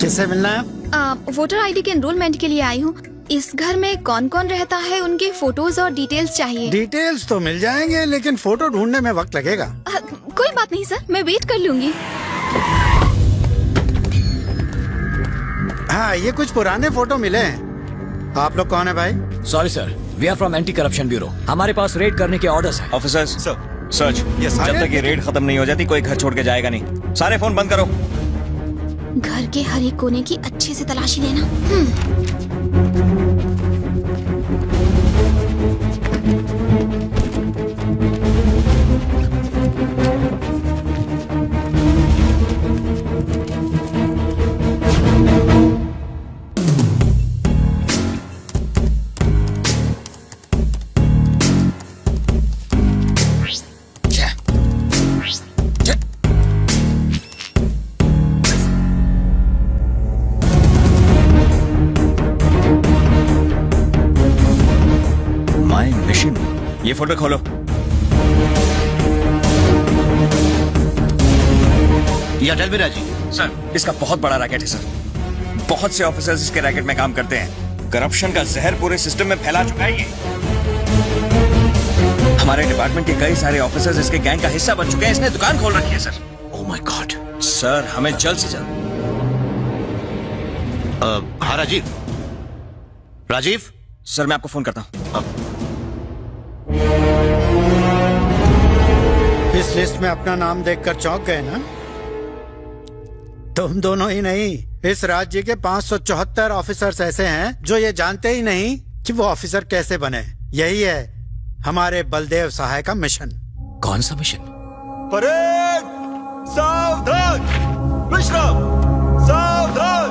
किससे मिलना है? वोटर आईडी के एनरोलमेंट के लिए आई हूँ। इस घर में कौन कौन रहता है, उनके फोटोज और डिटेल्स चाहिए। डिटेल्स तो मिल जाएंगे, लेकिन फोटो ढूंढने में वक्त लगेगा। कोई बात नहीं सर, मैं वेट कर लूंगी। हाँ, ये कुछ पुराने फोटो मिले हैं। आप लोग कौन है भाई? Sorry sir, we are from anti corruption bureau. हमारे पास रेड करने के ऑर्डर्स हैं। Officers search. जब तक ये रेड खत्म नहीं हो जाती कोई घर छोड़ के जाएगा नहीं। सारे फोन बंद करो। घर के हर एक कोने की अच्छे से तलाशी लेना। ये फोटो खोलो। या टेल मी राजी। सर, इसका बहुत बड़ा रैकेट है सर। बहुत से ऑफिसर्स इसके रैकेट में काम करते हैं। करप्शन का जहर पूरे सिस्टम में फैला चुका है ये। हमारे डिपार्टमेंट के कई सारे ऑफिसर्स इसके गैंग का हिस्सा बन चुके हैं। इसने दुकान खोल रखी है sir. Oh my God. Sir, हमें जल्द से जल्द। हाँ राजीव। राजीव सर, मैं आपको फोन करता हूँ। इस लिस्ट में अपना नाम देखकर चौंक गए ना? तुम दोनों ही नहीं, इस राज्य के 574 ऑफिसर्स ऐसे हैं जो ये जानते ही नहीं कि वो ऑफिसर कैसे बने। यही है हमारे बलदेव सहाय का मिशन। कौन सा मिशन? परेड सावधान, विश्राम सावधान।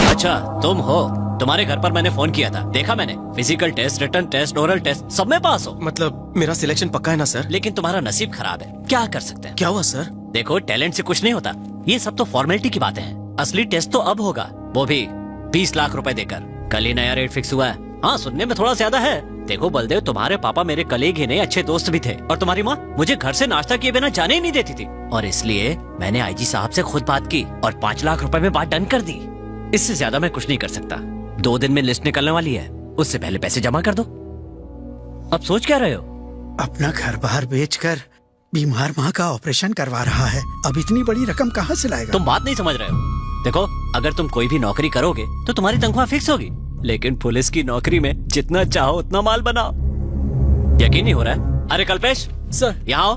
अच्छा, तुम हो। तुम्हारे घर पर मैंने फोन किया था, देखा मैंने। Physical test, written test, oral test, सब में पास हो। मतलब मेरा सिलेक्शन पक्का है ना सर? लेकिन तुम्हारा नसीब खराब है। क्या कर सकते हैं? क्या हुआ सर? देखो, टैलेंट से कुछ नहीं होता। ये सब तो फॉर्मेलिटी की बातें हैं। असली टेस्ट तो अब होगा, वो भी 20 लाख रुपए देकर। कल ही नया रेट फिक्स हुआ है। हाँ, सुनने में थोड़ा ज्यादा है। देखो बलदेव, तुम्हारे पापा मेरे कलीग ही नहीं, अच्छे दोस्त भी थे। और तुम्हारी माँ मुझे घर से नाश्ता किए बिना जाने ही नहीं देती थी। और इसलिए मैंने आईजी साहब से खुद बात की और 5 लाख रुपए में बात डन कर दी। इससे ज्यादा मैं कुछ नहीं कर सकता। 2 दिन में लिस्ट निकलने वाली है, उससे पहले पैसे जमा कर दो। अब सोच क्या रहे हो? अपना घर बाहर बेचकर बीमार माँ का ऑपरेशन करवा रहा है। अब इतनी बड़ी रकम कहाँ से लाएगा? तुम बात नहीं समझ रहे हो। देखो, अगर तुम कोई भी नौकरी करोगे तो तुम्हारी तनख्वाह फिक्स होगी, लेकिन पुलिस की नौकरी में जितना चाहो उतना माल बनाओ। यकीन नहीं हो रहा है? अरे कल्पेश सर। यहाँ आओ।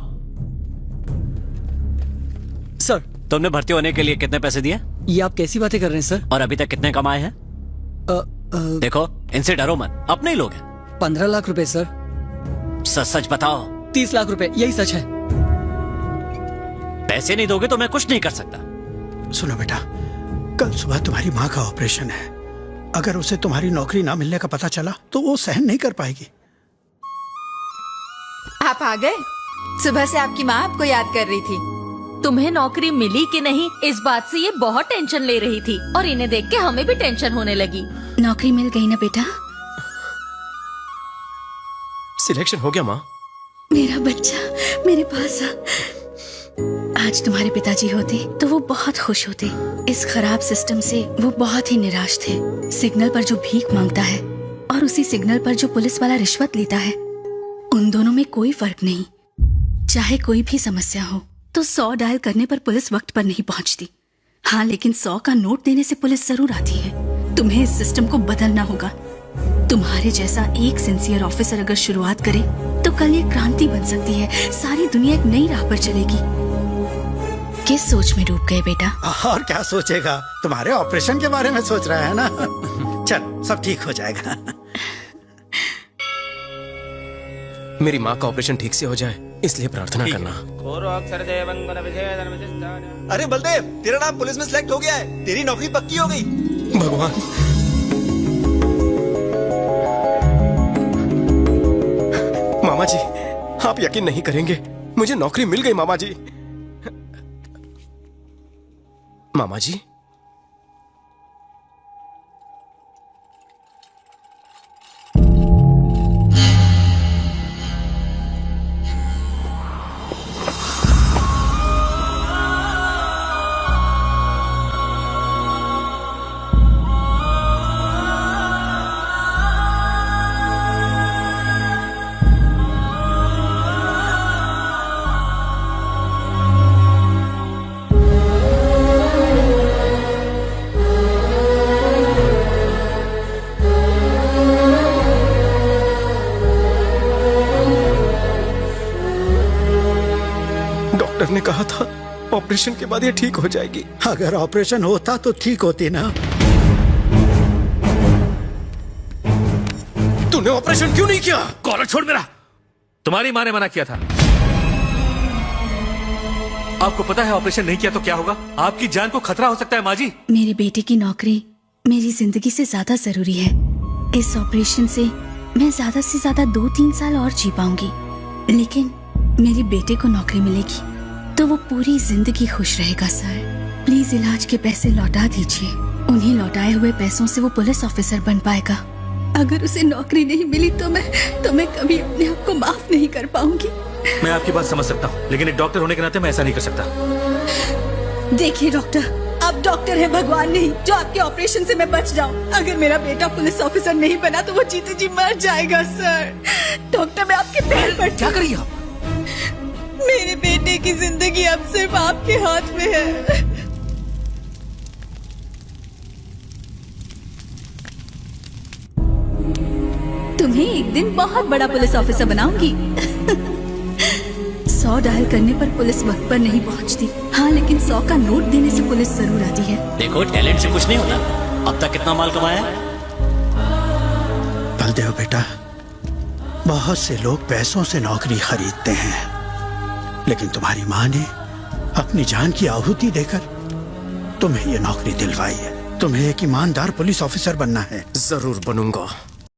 सर, तुमने भर्ती होने के लिए कितने पैसे दिए? ये आप कैसी बातें कर रहे हैं सर? और अभी तक कितने कमाए हैं? देखो, इनसे डरो मत, अपने ही लोग हैं। 15 लाख रुपए सर। सच सच बताओ। 30 लाख रुपए, यही सच है। पैसे नहीं दोगे तो मैं कुछ नहीं कर सकता। सुनो बेटा, कल सुबह तुम्हारी माँ का ऑपरेशन है। अगर उसे तुम्हारी नौकरी ना मिलने का पता चला तो वो सहन नहीं कर पाएगी। आप आ गए? सुबह से आपकी माँ आपको याद कर रही थी। तुम्हें नौकरी मिली कि नहीं, इस बात से ये बहुत टेंशन ले रही थी और इन्हें देख के हमें भी टेंशन होने लगी। नौकरी मिल गई ना बेटा? सिलेक्शन हो गया माँ? मेरा बच्चा मेरे पास आज तुम्हारे पिताजी होते तो वो बहुत खुश होते। इस खराब सिस्टम से वो बहुत ही निराश थे। सिग्नल पर जो भीख मांगता है और उसी सिग्नल पर जो पुलिस वाला रिश्वत लेता है, उन दोनों में कोई फर्क नहीं। चाहे कोई भी समस्या हो तो 100 डायल करने पर पुलिस वक्त पर नहीं पहुंचती। हाँ, लेकिन 100 का नोट देने से पुलिस जरूर आती है। तुम्हें इस सिस्टम को बदलना होगा। तुम्हारे जैसा एक सिंसियर ऑफिसर अगर शुरुआत करे तो कल ये क्रांति बन सकती है। सारी दुनिया एक नई राह पर चलेगी। किस सोच में डूब गए बेटा? और क्या सोचेगा, तुम्हारे ऑपरेशन के बारे में सोच रहा है ना। चल, सब ठीक हो जाएगा। मेरी माँ का ऑपरेशन ठीक से हो जाए, इसलिए प्रार्थना करना। अरे बलदेव, तेरा नाम पुलिस में सिलेक्ट हो गया है। तेरी नौकरी पक्की हो गई। भगवान, मामा जी, आप यकीन नहीं करेंगे, मुझे नौकरी मिल गई मामा जी। मामा जी, कहा था ऑपरेशन के बाद ये ठीक हो जाएगी। अगर ऑपरेशन होता तो ठीक होती ना। तूने ऑपरेशन क्यों नहीं किया? कॉलर छोड़ मेरा। तुम्हारी माँ ने मना किया था। आपको पता है ऑपरेशन नहीं किया तो क्या होगा? आपकी जान को खतरा हो सकता है माँ जी। मेरे बेटे की नौकरी मेरी जिंदगी से ज्यादा जरूरी है। इस ऑपरेशन से मैं ज्यादा से ज्यादा 2-3 साल और जी पाऊंगी, लेकिन मेरे बेटे को नौकरी मिलेगी तो वो पूरी जिंदगी खुश रहेगा। सर प्लीज इलाज के पैसे लौटा दीजिए। उन्हें लौटाए हुए पैसों से वो पुलिस ऑफिसर बन पाएगा। अगर उसे नौकरी नहीं मिली तो मैं कभी अपने आप को माफ नहीं कर पाऊंगी। मैं आपकी बात समझ सकता हूँ, लेकिन एक डॉक्टर होने के नाते मैं ऐसा नहीं कर सकता। देखिए डॉक्टर, आप डॉक्टर हैं, भगवान नहीं जो आपके ऑपरेशन से मैं बच जाऊं। अगर मेरा बेटा पुलिस ऑफिसर नहीं बना तो वो जीते जी मर जाएगा। सर डॉक्टर, मैं आपके पैर पर क्या करिए आप? मेरे बेटे की जिंदगी अब सिर्फ आपके हाथ में है। तुम्हें एक दिन बहुत बड़ा पुलिस ऑफिसर बनाऊंगी। 100 डायल करने पर पुलिस वक्त पर नहीं पहुंचती। हाँ, लेकिन 100 का नोट देने से पुलिस जरूर आती है। देखो टैलेंट से कुछ नहीं होता। अब तक कितना माल कमाया है? बलदेव बेटा, बहुत से लोग पैसों से नौकरी खरीदते हैं, लेकिन तुम्हारी माँ ने अपनी जान की आहुति देकर तुम्हें ये नौकरी दिलवाई है। तुम्हें एक ईमानदार पुलिस ऑफिसर बनना है। जरूर बनूंगा।